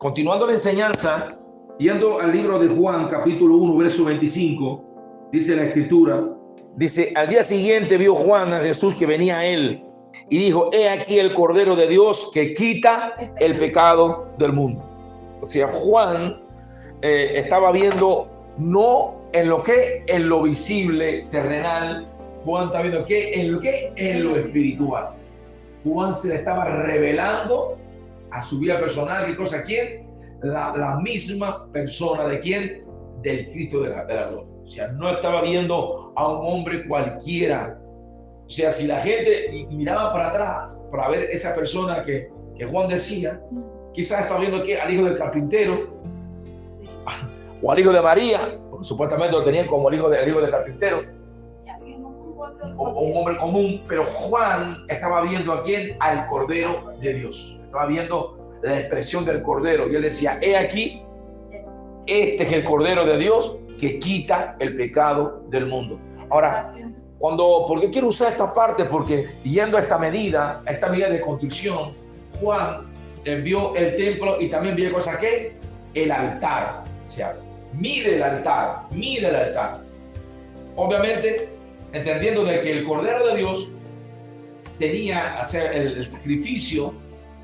Continuando la enseñanza, yendo al libro de Juan, capítulo 1, verso 25, dice la escritura, dice, al día siguiente vio Juan a Jesús que venía a él y dijo, he aquí el Cordero de Dios que quita el pecado del mundo. O sea, Juan estaba viendo no en lo visible, terrenal. Juan está viendo en lo espiritual. Juan se le estaba revelando a su vida personal. ¿Qué cosa? ¿Quién? La misma persona. ¿De quién? Del Cristo de la gloria. O sea, no estaba viendo a un hombre cualquiera. O sea, si la gente miraba para atrás para ver esa persona que Juan decía, quizás estaba viendo al hijo del carpintero o al hijo de María, porque supuestamente lo tenían como el hijo del carpintero, o un hombre común, pero Juan estaba viendo a quién, al Cordero de Dios. Estaba viendo la expresión del Cordero y él decía, he aquí, este es el Cordero de Dios que quita el pecado del mundo. Ahora, ¿por qué quiero usar esta parte? Porque yendo a esta medida de construcción, Juan vio el templo y también vio cosas que el altar. O sea, mide el altar. Obviamente, entendiendo de que el Cordero de Dios tenía, o sea, el sacrificio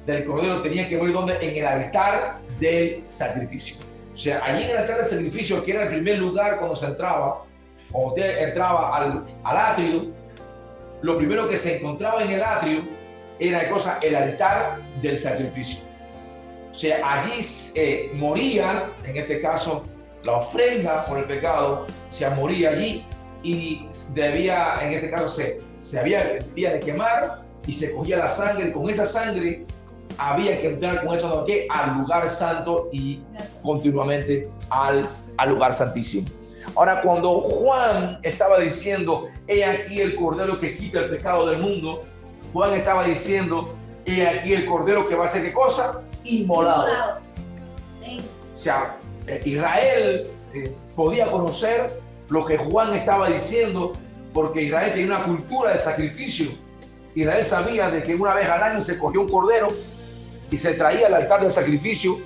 del Cordero tenía que ver donde, en el altar del sacrificio. O sea, allí en el altar del sacrificio, que era el primer lugar cuando se entraba, cuando usted entraba al atrio, lo primero que se encontraba en el atrio era el altar del sacrificio. O sea, allí moría, en este caso, la ofrenda por el pecado, se moría allí y debía, en este caso, se había de quemar y se cogía la sangre, y con esa sangre había que entrar con eso al lugar santo y continuamente al lugar santísimo. Ahora, cuando Juan estaba diciendo, he aquí el Cordero que quita el pecado del mundo, Juan estaba diciendo, he aquí el Cordero que va a hacer ¿qué cosa? Inmolado. O sea, Israel podía conocer lo que Juan estaba diciendo, porque Israel tenía una cultura de sacrificio. Israel sabía de que una vez al año se cogía un cordero y se traía al altar del sacrificio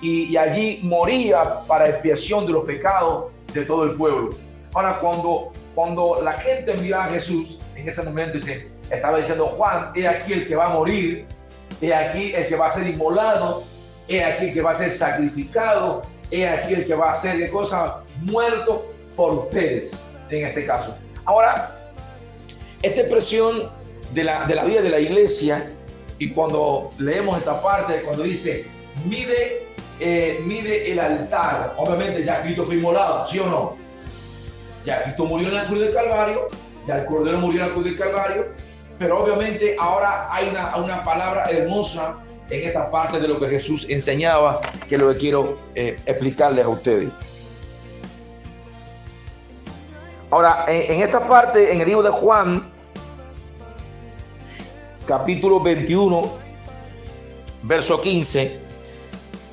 y allí moría para expiación de los pecados de todo el pueblo. Ahora, cuando la gente miraba a Jesús, en ese momento estaba diciendo, Juan, he aquí el que va a morir, he aquí el que va a ser inmolado, he aquí el que va a ser sacrificado, he aquí el que va a ser ¿qué cosa? Muerto por ustedes, en este caso. Ahora, esta expresión de la vida de la iglesia, y cuando leemos esta parte, cuando dice, mide el altar, obviamente ya Cristo fue inmolado, ¿sí o no? Ya Cristo murió en la cruz del Calvario, ya el Cordero murió en la cruz del Calvario, pero obviamente ahora hay una palabra hermosa en esta parte de lo que Jesús enseñaba, que es lo que quiero explicarles a ustedes. Ahora, en esta parte, en el libro de Juan, capítulo 21, verso 15,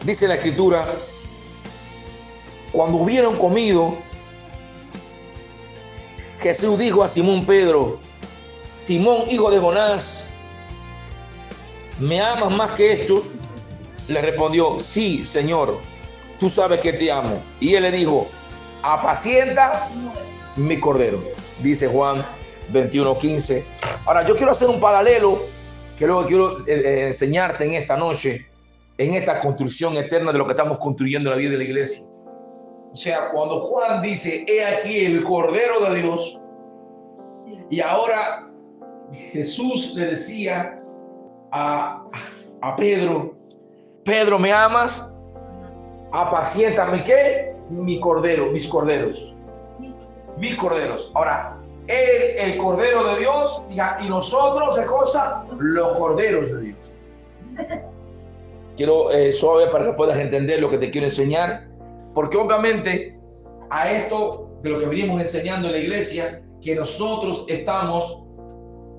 dice la escritura, cuando hubieron comido, Jesús dijo a Simón Pedro, Simón, hijo de Jonás, ¿me amas más que esto? Le respondió, sí, Señor, tú sabes que te amo. Y él le dijo, apacienta mi cordero, dice Juan 21:15. Ahora, yo quiero hacer un paralelo que luego quiero enseñarte en esta noche, en esta construcción eterna de lo que estamos construyendo en la vida de la iglesia. O sea, cuando Juan dice, he aquí el Cordero de Dios, y ahora Jesús le decía a Pedro, Pedro, ¿me amas? Apaciéntame, ¿qué? Mis corderos. Ahora, él, el Cordero de Dios, y nosotros, ¿qué cosa? Los corderos de Dios. Quiero suave para que puedas entender lo que te quiero enseñar, porque obviamente a esto de lo que venimos enseñando en la iglesia, que nosotros estamos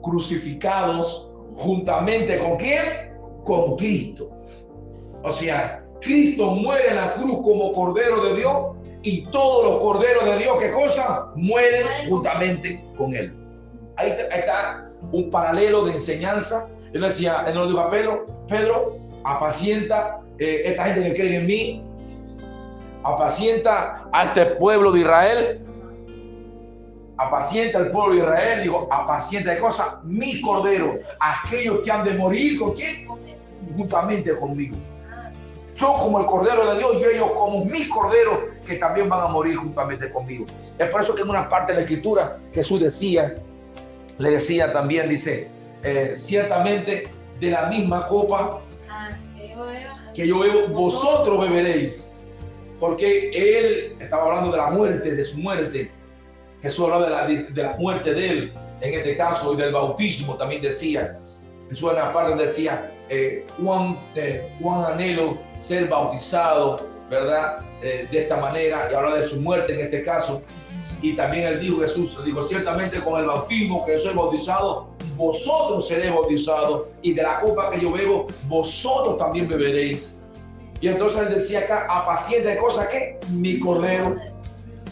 crucificados juntamente ¿con quién? Con Cristo. O sea, Cristo muere en la cruz como Cordero de Dios y todos los corderos de Dios, ¿qué cosa? Mueren juntamente con Él. Ahí está un paralelo de enseñanza. Él decía, él nos dijo a Pedro, apacienta esta gente que cree en mí, apacienta a este pueblo de Israel, apacienta al pueblo de Israel, digo, apacienta de cosas, mi cordero, aquellos que han de morir, ¿con quién? Juntamente conmigo. Yo como el cordero de Dios y ellos como mis corderos que también van a morir juntamente conmigo. Es por eso que en una parte de la escritura Jesús le decía también, dice, ciertamente de la misma copa que yo bebo, vosotros beberéis. Porque él estaba hablando de la muerte, de su muerte. Jesús hablaba de la muerte de él, en este caso, y del bautismo también decía. Jesús en la parte decía, cuán anhelo ser bautizado, ¿verdad? De esta manera, y habla de su muerte en este caso. Y también él dijo, Jesús, dijo, ciertamente con el bautismo que yo soy bautizado, vosotros seréis bautizados, y de la copa que yo bebo, vosotros también beberéis. Y entonces él decía acá, apacienta de cosas que mi cordero.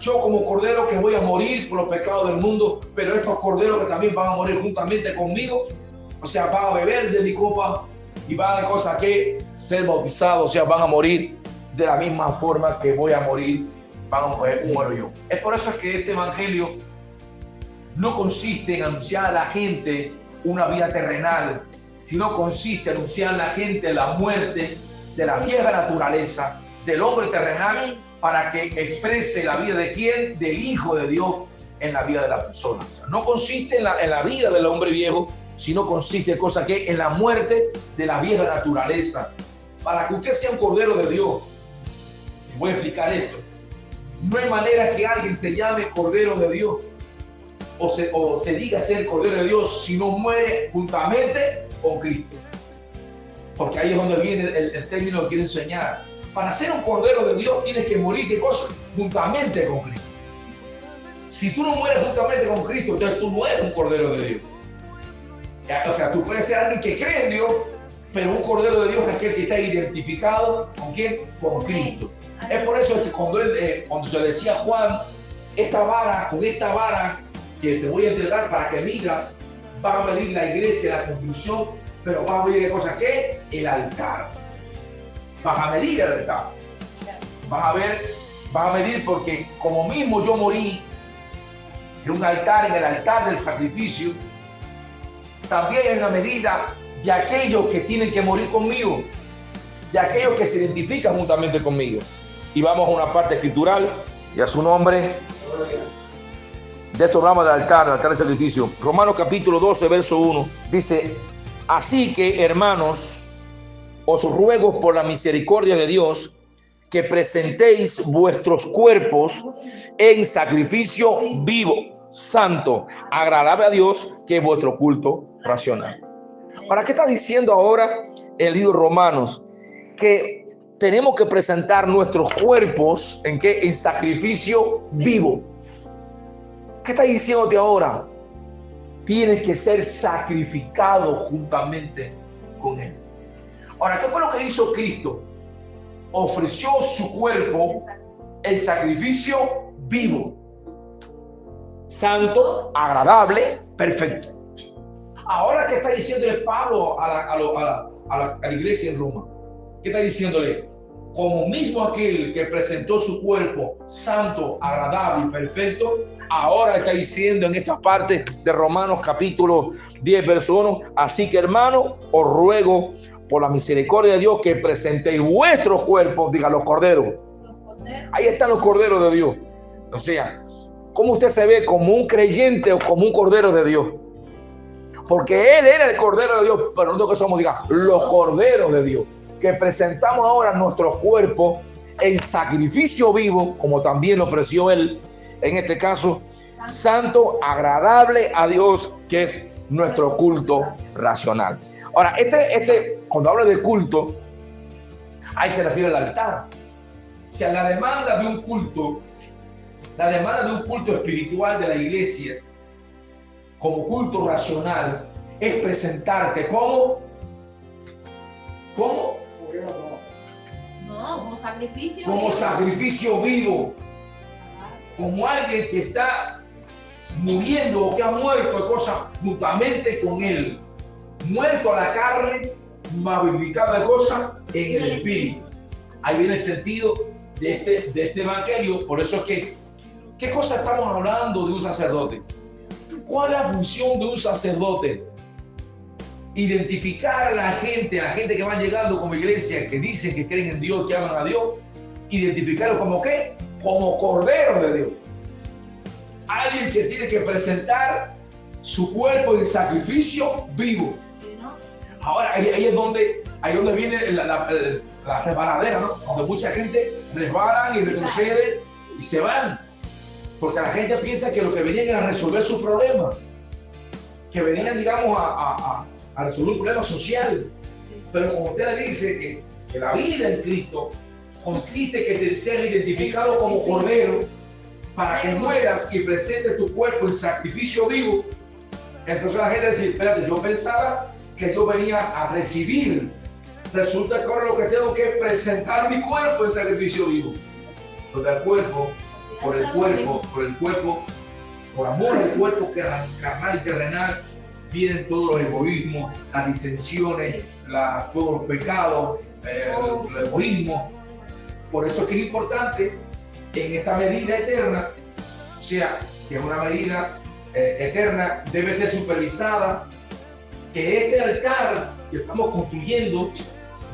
Yo como cordero que voy a morir por los pecados del mundo, pero estos corderos que también van a morir juntamente conmigo, o sea, van a beber de mi copa y van a cosas que ser bautizados, o sea, van a morir de la misma forma que voy a morir, muero yo. Es por eso que este evangelio no consiste en anunciar a la gente una vida terrenal, sino consiste en anunciar a la gente la muerte de la vieja naturaleza, del hombre terrenal, para que exprese la vida de quién, del Hijo de Dios en la vida de la persona. O sea, no consiste en la vida del hombre viejo, sino consiste en la muerte de la vieja naturaleza. Para que usted sea un cordero de Dios, voy a explicar esto. No hay manera que alguien se llame cordero de Dios o se diga ser cordero de Dios si no muere juntamente con Cristo. Porque ahí es donde viene el término que quiero enseñar. Para ser un cordero de Dios tienes que morir, ¿qué cosa? Juntamente con Cristo. Si tú no mueres juntamente con Cristo, entonces tú no eres un cordero de Dios. O sea, tú puedes ser alguien que cree en Dios, pero un cordero de Dios es aquel que está identificado ¿con quién? Con Cristo. Es por eso que cuando se decía a Juan, con esta vara que te voy a entregar para que midas, va a medir la iglesia, la conclusión, pero va a medir de cosas que el altar. Vas a medir el altar. Vas a medir porque como mismo yo morí en un altar, en el altar del sacrificio, también hay una medida de aquellos que tienen que morir conmigo, de aquellos que se identifican juntamente conmigo. Y vamos a una parte escritural y a su nombre. De esto hablamos del altar, el altar del sacrificio. Romanos capítulo 12, verso 1, dice, así que hermanos, os ruego por la misericordia de Dios que presentéis vuestros cuerpos en sacrificio vivo, santo, agradable a Dios, que es vuestro culto racional. ¿Para qué está diciendo ahora el libro de Romanos? Que tenemos que presentar nuestros cuerpos ¿en qué? En sacrificio vivo. ¿Qué está diciéndote ahora? Tienes que ser sacrificado juntamente con Él. Ahora, ¿qué fue lo que hizo Cristo? Ofreció su cuerpo en sacrificio vivo, santo, agradable, perfecto. Ahora, ¿qué está diciéndole Pablo a la iglesia en Roma? ¿Qué está diciéndole? Como mismo aquel que presentó su cuerpo santo, agradable y perfecto, ahora está diciendo en esta parte de Romanos capítulo 10, verso 1, así que hermano, os ruego por la misericordia de Dios que presentéis vuestros cuerpos, diga los corderos. Ahí están los corderos de Dios. O sea, ¿cómo usted se ve? ¿Como un creyente o como un cordero de Dios? Porque Él era el cordero de Dios, pero nosotros que somos, diga, los corderos de Dios, que presentamos ahora nuestros cuerpos en sacrificio vivo, como también lo ofreció Él, en este caso, santo, agradable a Dios, que es nuestro culto racional. Ahora, cuando habla de culto, ahí se refiere al altar. O sea, la demanda de un culto espiritual de la iglesia, como culto racional, es presentarte como como sacrificio. Como sacrificio vivo. Como alguien que está muriendo o que ha muerto de cosas juntamente con Él. Muerto a la carne, mas vivificado de cosas en el espíritu. Ahí viene el sentido de este evangelio. Por eso es que, ¿qué cosa estamos hablando de un sacerdote? ¿Cuál es la función de un sacerdote? Identificar a la gente que va llegando como iglesia, que dicen que creen en Dios, que aman a Dios, identificarlos como ¿qué? Como corderos de Dios. Alguien que tiene que presentar su cuerpo en sacrificio vivo. Ahora, ahí es donde viene la resbaladera, ¿no? Donde mucha gente resbalan y retrocede y se van. Porque la gente piensa que lo que venían era resolver su problema. Que venían, digamos, a resolver un problema social. Pero como usted le dice que la vida en Cristo consiste en que te seas identificado como cordero para que mueras y presentes tu cuerpo en sacrificio vivo. Entonces la gente dice, espérate, yo pensaba que yo venía a recibir. Resulta que ahora lo que tengo que es presentar mi cuerpo en sacrificio vivo. Por el cuerpo, por amor al cuerpo carnal y terrenal, vienen todos los egoísmos, las disensiones, todos los pecados, el egoísmo. Por eso es que es importante en esta medida eterna, o sea, que es una medida eterna, debe ser supervisada, que este altar que estamos construyendo,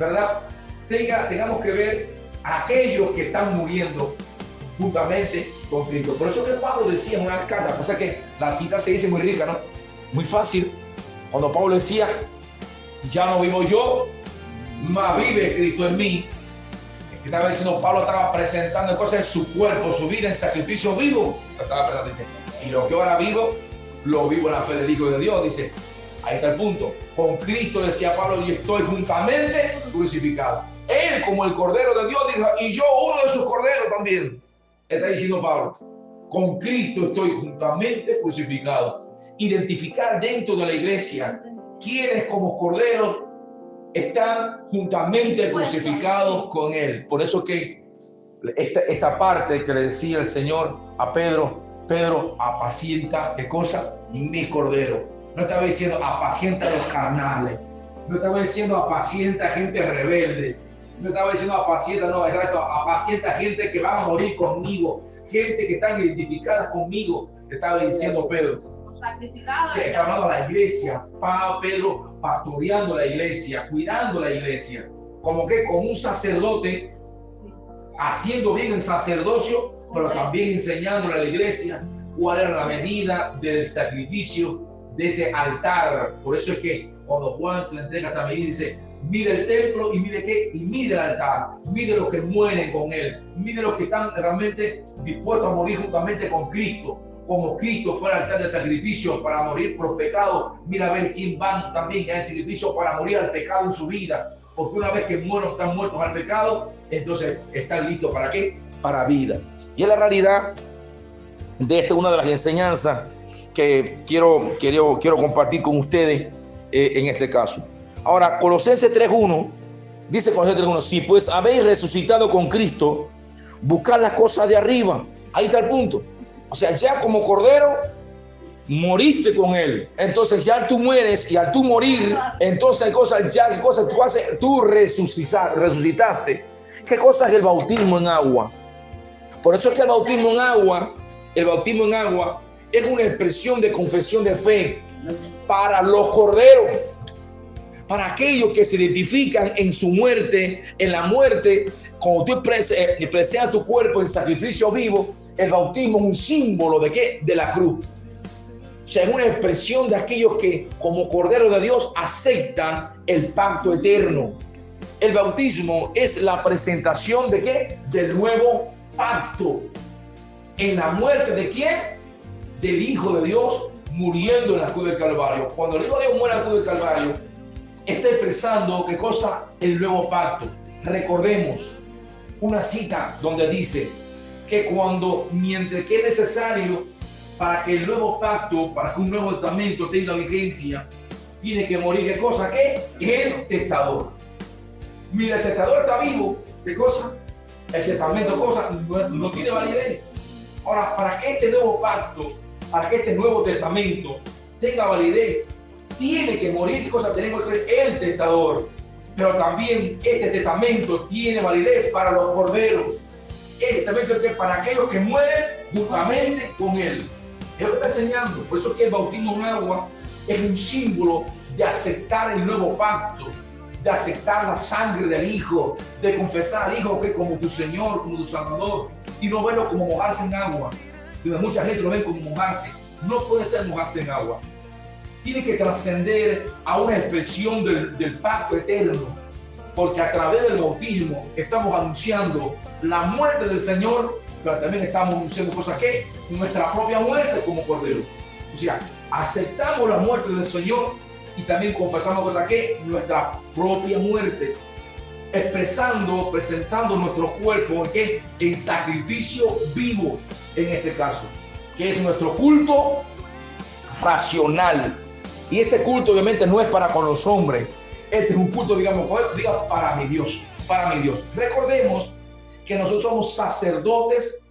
¿verdad? Tengamos que ver a aquellos que están muriendo juntamente con Cristo. Por eso que Pablo decía en una carta, pasa que la cita se dice muy rica, ¿no? Muy fácil. Cuando Pablo decía, ya no vivo yo, mas vive Cristo en mí. Estaba diciendo, Pablo estaba presentando cosas en su cuerpo, su vida en sacrificio vivo. Estaba presentando, dice, y lo que ahora vivo, lo vivo en la fe del Hijo de Dios. Dice, ahí está el punto. Con Cristo, decía Pablo, yo estoy juntamente crucificado. Él, como el Cordero de Dios, dijo, y yo uno de sus corderos también. Está diciendo Pablo, con Cristo estoy juntamente crucificado. Identificar dentro de la iglesia quienes como corderos están juntamente crucificados con Él. Por eso que esta parte que le decía el Señor a Pedro, apacienta, ¿qué cosa? Mi cordero. No estaba diciendo apacienta a los carnales. No estaba diciendo apacienta a gente rebelde. No estaba diciendo apacienta, no, apacienta gente que va a morir conmigo. Gente que están identificadas conmigo. Estaba diciendo Pedro. Se está hablando a la iglesia. Pedro pastoreando la iglesia, cuidando la iglesia. Como que con un sacerdote, haciendo bien el sacerdocio, pero también enseñándole a la iglesia cuál era la medida del sacrificio de ese altar. Por eso es que cuando Juan se le entrega esta medida, dice, mide el templo y mide qué, y mide el altar, mide los que mueren con él, mide los que están realmente dispuestos a morir juntamente con Cristo, como Cristo fue al altar de sacrificio para morir por los pecados. Mira a ver quién van también a ese sacrificio para morir al pecado en su vida, porque una vez que mueren, están muertos al pecado, entonces están listos ¿para qué? Para vida. Y es la realidad de esta, una de las enseñanzas que quiero compartir con ustedes en este caso. Ahora, Colosenses 3.1 dice, Colosenses 3.1, si pues habéis resucitado con Cristo, buscad las cosas de arriba. Ahí está el punto. O sea, ya como cordero moriste con él. Entonces ya tú mueres, y al tú morir, entonces hay cosas ya, ¿qué cosas tú haces? Tú resucitaste. ¿Qué cosa es el bautismo en agua? Por eso es que el bautismo en agua es una expresión de confesión de fe para los corderos, para aquellos que se identifican en su muerte, en la muerte. Cuando tú presentas tu cuerpo en sacrificio vivo, el bautismo es un símbolo ¿de qué? De la cruz. O sea, es una expresión de aquellos que como cordero de Dios aceptan el pacto eterno. El bautismo es la presentación ¿de qué? Del nuevo pacto. En la muerte ¿de quién? Del Hijo de Dios muriendo en la cruz del Calvario. Cuando el Hijo de Dios muere en la cruz del Calvario, está expresando ¿qué cosa? El nuevo pacto. Recordemos una cita donde dice que mientras que es necesario para que el nuevo pacto, para que un nuevo testamento tenga vigencia, tiene que morir ¿qué cosa? ¿Qué? El testador. Mira, el testador está vivo, ¿qué cosa? El testamento cosa no tiene validez. Ahora, para que este nuevo pacto, para que este nuevo testamento tenga validez, tiene que morir, ¿qué cosa? Tenemos que el testador. pero también este testamento tiene validez para los corderos. Este testamento es para aquellos que mueren juntamente con él. Es lo que está enseñando. Por eso es que el bautismo en agua es un símbolo de aceptar el nuevo pacto, de aceptar la sangre del Hijo, de confesar al Hijo que es como tu Señor, como tu Salvador, y no verlo como mojarse en agua. Mucha gente lo ve como mojarse. No puede ser mojarse en agua. Tiene que trascender a una expresión del pacto eterno, porque a través del bautismo estamos anunciando la muerte del Señor, pero también estamos anunciando cosas que nuestra propia muerte como cordero. O sea, aceptamos la muerte del Señor y también confesamos cosas que nuestra propia muerte, expresando, presentando nuestro cuerpo en sacrificio vivo, en este caso, que es nuestro culto racional. Y este culto obviamente no es para con los hombres, este es un culto, digamos, para mi Dios, para mi Dios. Recordemos que nosotros somos sacerdotes,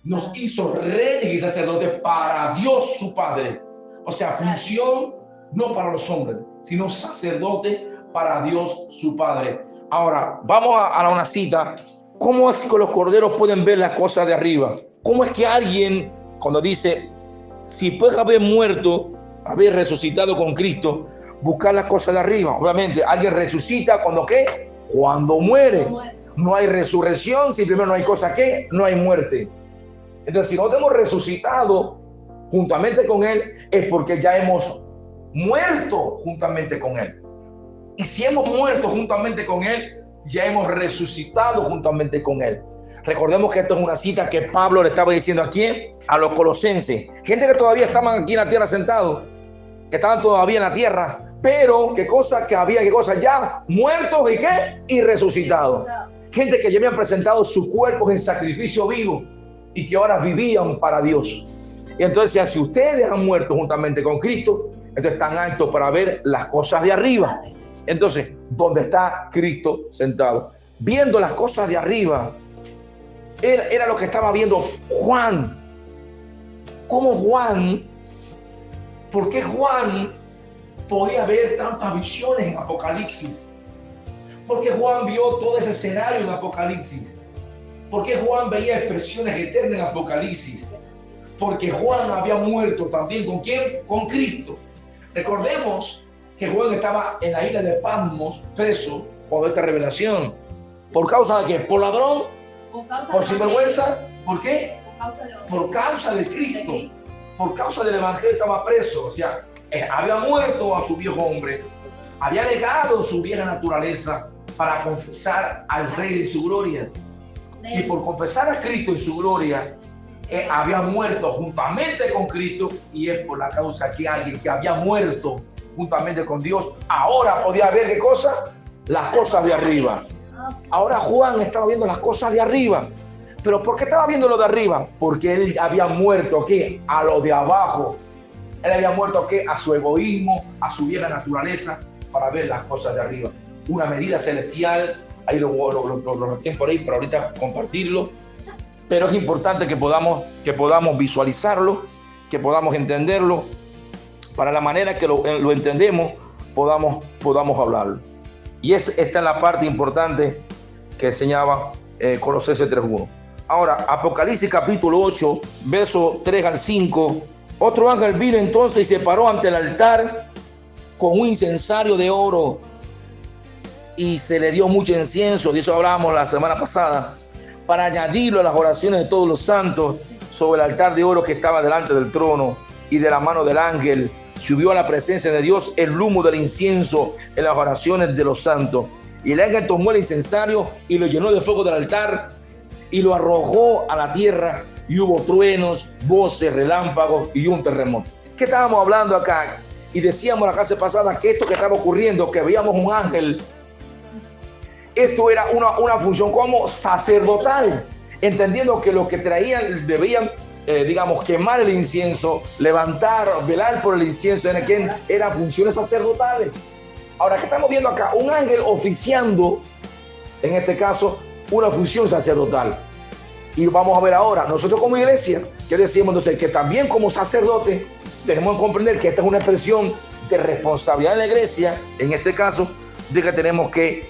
nos hizo reyes y sacerdotes para Dios su Padre. O sea, función no para los hombres, sino sacerdote para Dios su Padre. Ahora, vamos a una cita. ¿Cómo es que los corderos pueden ver las cosas de arriba? ¿Cómo es que alguien, cuando dice, si puedes haber muerto, haber resucitado con Cristo, buscar las cosas de arriba? Obviamente, alguien resucita cuando ¿qué? Cuando muere. No hay resurrección, si primero no hay cosa que, no hay muerte. Entonces, si no hemos resucitado juntamente con Él, es porque ya hemos muerto juntamente con Él. Y si hemos muerto juntamente con Él, ya hemos resucitado juntamente con Él. Recordemos que esto es una cita que Pablo le estaba diciendo aquí a los colosenses. Gente que todavía estaban aquí en la tierra sentados, que estaban todavía en la tierra, pero qué cosa que había, qué cosa ya muertos y qué, y resucitados. Gente que ya habían presentado sus cuerpos en sacrificio vivo y que ahora vivían para Dios. Y entonces, si ustedes han muerto juntamente con Cristo, entonces están aptos para ver las cosas de arriba. Entonces, ¿dónde está Cristo sentado? Viendo las cosas de arriba, era lo que estaba viendo Juan. ¿Cómo Juan? ¿Por qué Juan podía ver tantas visiones en Apocalipsis? Porque Juan vio todo ese escenario en Apocalipsis. Porque Juan veía expresiones eternas en Apocalipsis. Porque Juan había muerto también. ¿Con quién? Con Cristo. Recordemos que Juan estaba en la isla de Patmos, preso, por esta revelación. ¿Por causa de qué? ¿Por ladrón? ¿Por sinvergüenza? ¿Por qué? Por causa de Cristo. Por causa del Evangelio estaba preso. O sea, había muerto a su viejo hombre. Había negado su vieja naturaleza para confesar al Rey de su gloria. Y por confesar a Cristo en su gloria, había muerto juntamente con Cristo, y es por la causa que alguien que había muerto juntamente con Dios ahora podía ver ¿qué cosa? Las cosas de arriba. Ahora Juan estaba viendo las cosas de arriba. ¿Pero por qué estaba viendo lo de arriba? Porque él había muerto ¿qué? A lo de abajo. Él había muerto ¿qué? A su egoísmo, a su vieja naturaleza, para ver las cosas de arriba. Una medida celestial, ahí lo tienen por ahí para ahorita compartirlo, pero es importante que podamos visualizarlo, que podamos entenderlo, para la manera que lo entendemos, podamos hablarlo. Y esta es la parte importante que enseñaba Colosenses 3:1. Ahora, Apocalipsis capítulo 8, verso 3 al 5. Otro ángel vino entonces y se paró ante el altar con un incensario de oro, y se le dio mucho incienso, de eso hablábamos la semana pasada, para añadirlo a las oraciones de todos los santos sobre el altar de oro que estaba delante del trono. Y de la mano del ángel subió a la presencia de Dios el humo del incienso en las oraciones de los santos. Y el ángel tomó el incensario y lo llenó de fuego del altar y lo arrojó a la tierra, y hubo truenos, voces, relámpagos y un terremoto. ¿Qué estábamos hablando acá? Y decíamos la clase pasada que esto que estaba ocurriendo, que veíamos un ángel, esto era una función como sacerdotal, entendiendo que los que traían debían, quemar el incienso, levantar, velar por el incienso, eran funciones sacerdotales. Ahora, ¿qué estamos viendo acá? Un ángel oficiando, en este caso, una función sacerdotal. Y vamos a ver ahora, nosotros como iglesia, ¿qué decimos? Entonces, que también como sacerdotes tenemos que comprender que esta es una expresión de responsabilidad de la iglesia, en este caso, de que tenemos que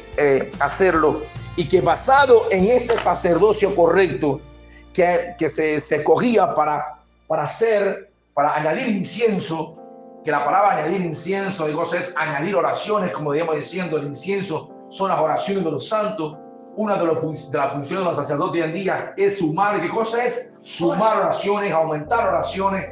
hacerlo, y que basado en este sacerdocio correcto que se escogía para añadir incienso, que la palabra añadir incienso, digo, es añadir oraciones, como digamos diciendo, el incienso son las oraciones de los santos. Una de las funciones de los sacerdotes hoy en día es sumar. ¿Qué cosa es? Sumar oraciones, aumentar oraciones,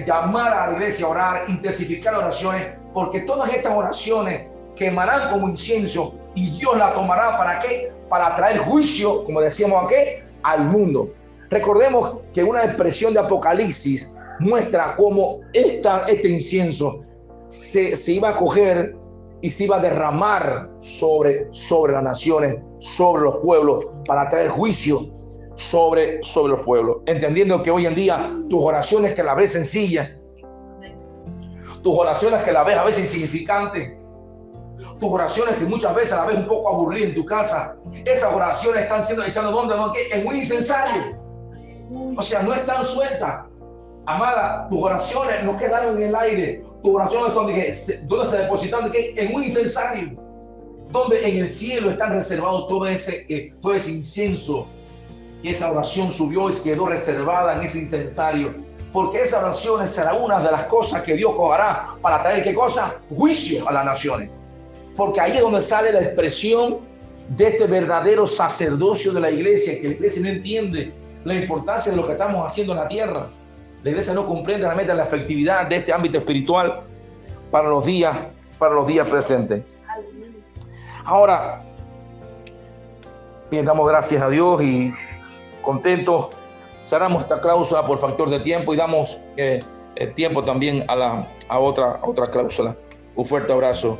llamar a la iglesia a orar, intensificar oraciones, porque todas estas oraciones quemarán como incienso y Dios la tomará ¿para qué? Para traer juicio, como decíamos aquí, al mundo. Recordemos que una expresión de Apocalipsis muestra cómo este incienso se iba a coger y se iba a derramar sobre las naciones, sobre los pueblos, para traer juicio sobre los pueblos. Entendiendo que hoy en día tus oraciones, que la ves sencillas, tus oraciones que la ves a veces insignificantes, tus oraciones que muchas veces la ves un poco aburridas en tu casa, esas oraciones están siendo echando donde en un incensario. O sea, no están sueltas. Amada, tus oraciones no quedaron en el aire. Tus oraciones donde se depositaron en un incensario, donde en el cielo están reservados todo ese incienso. Y esa oración subió y quedó reservada en ese incensario, porque esa oración será una de las cosas que Dios cogerá para traer, ¿qué cosa? Juicio a las naciones. Porque ahí es donde sale la expresión de este verdadero sacerdocio de la iglesia, que la iglesia no entiende la importancia de lo que estamos haciendo en la tierra. La iglesia no comprende realmente la efectividad de este ámbito espiritual para los días presentes. Ahora, bien, damos gracias a Dios y contentos. Cerramos esta cláusula por factor de tiempo y damos tiempo también a otra cláusula. Un fuerte abrazo.